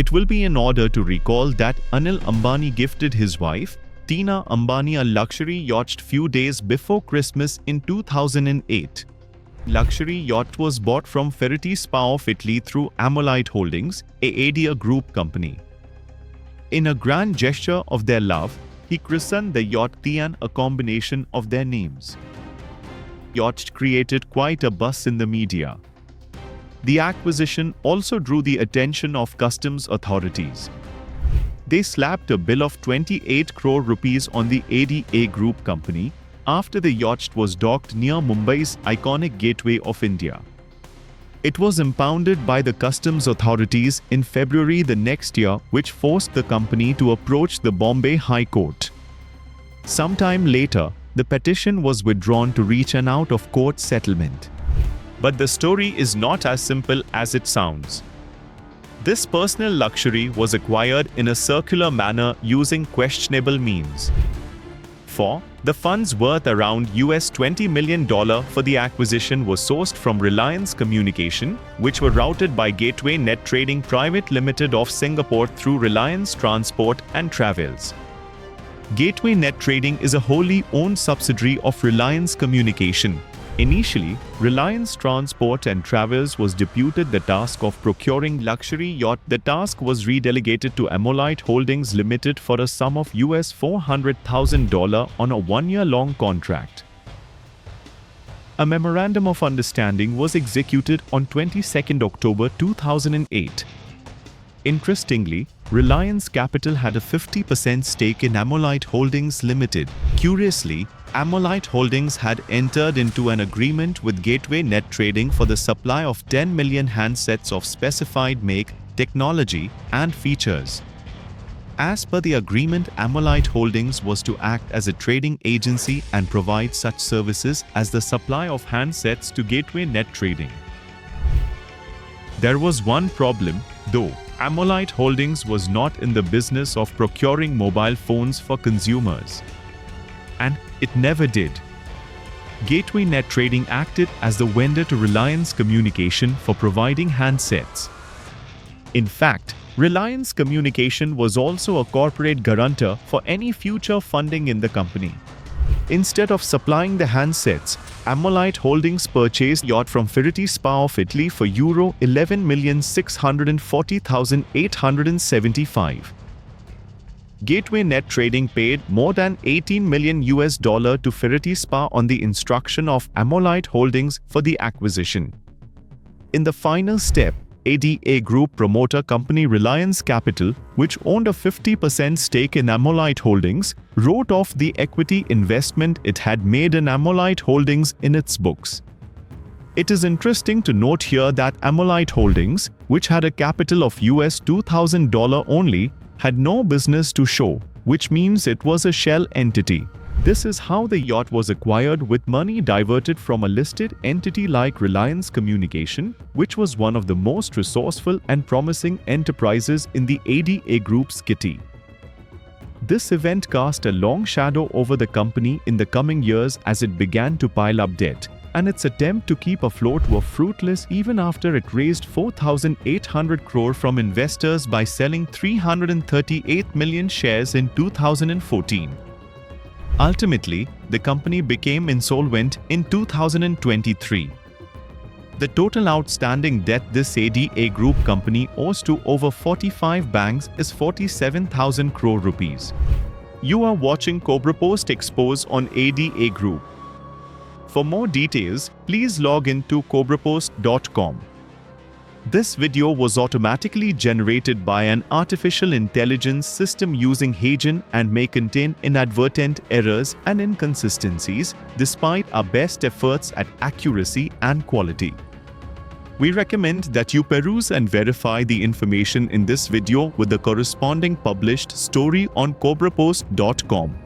It will be in order to recall that Anil Ambani gifted his wife, Tina Ambani, a luxury yacht few days before Christmas in 2008. Luxury yacht was bought from Ferretti SPA of Italy through Ammolite Holdings, a Adia group company. In a grand gesture of their love, he christened the yacht Tian, a combination of their names. Yacht created quite a buzz in the media. The acquisition also drew the attention of customs authorities. They slapped a bill of 28 crore rupees on the ADA group company after the yacht was docked near Mumbai's iconic Gateway of India. It was impounded by the customs authorities in February the next year, which forced the company to approach the Bombay High Court. Sometime later, the petition was withdrawn to reach an out-of-court settlement. But the story is not as simple as it sounds. This personal luxury was acquired in a circular manner using questionable means. The funds worth around $20 million for the acquisition was sourced from Reliance Communication, which were routed by Gateway Net Trading Private Limited of Singapore through Reliance Transport and Travels. Gateway Net Trading is a wholly owned subsidiary of Reliance Communication. Initially, Reliance Transport and Travels was deputed the task of procuring luxury yacht. The task was redelegated to Ammolite Holdings Limited for a sum of $400,000 on a one-year-long contract. A memorandum of understanding was executed on 22 October 2008. Interestingly, Reliance Capital had a 50% stake in Ammolite Holdings Limited. Curiously, Ammolite Holdings had entered into an agreement with Gateway Net Trading for the supply of 10 million handsets of specified make, technology, and features. As per the agreement, Ammolite Holdings was to act as a trading agency and provide such services as the supply of handsets to Gateway Net Trading. There was one problem, though. Ammolite Holdings was not in the business of procuring mobile phones for consumers. And it never did. Gateway Net Trading acted as the vendor to Reliance Communication for providing handsets. In fact, Reliance Communication was also a corporate guarantor for any future funding in the company. Instead of supplying the handsets, Ammolite Holdings purchased yacht from Ferretti SPA of Italy for euro 11,640,875. Gateway Net Trading paid more than $18 million to Ferretti SPA on the instruction of Ammolite Holdings for the acquisition. In the final step, ADA Group promoter company Reliance Capital, which owned a 50% stake in Ammolite Holdings, wrote off the equity investment it had made in Ammolite Holdings in its books. It is interesting to note here that Ammolite Holdings, which had a capital of $2,000 only, had no business to show, which means it was a shell entity. This is how the yacht was acquired, with money diverted from a listed entity like Reliance Communication, which was one of the most resourceful and promising enterprises in the ADA Group's kitty. This event cast a long shadow over the company in the coming years as it began to pile up debt, and its attempt to keep afloat were fruitless even after it raised 4,800 crore from investors by selling 338 million shares in 2014. Ultimately, the company became insolvent in 2023. The total outstanding debt this ADA Group company owes to over 45 banks is 47,000 crore rupees. You are watching Cobrapost Expose on ADA Group. For more details, please log in to cobrapost.com. This video was automatically generated by an artificial intelligence system using Hagen and may contain inadvertent errors and inconsistencies despite our best efforts at accuracy and quality. We recommend that you peruse and verify the information in this video with the corresponding published story on cobrapost.com.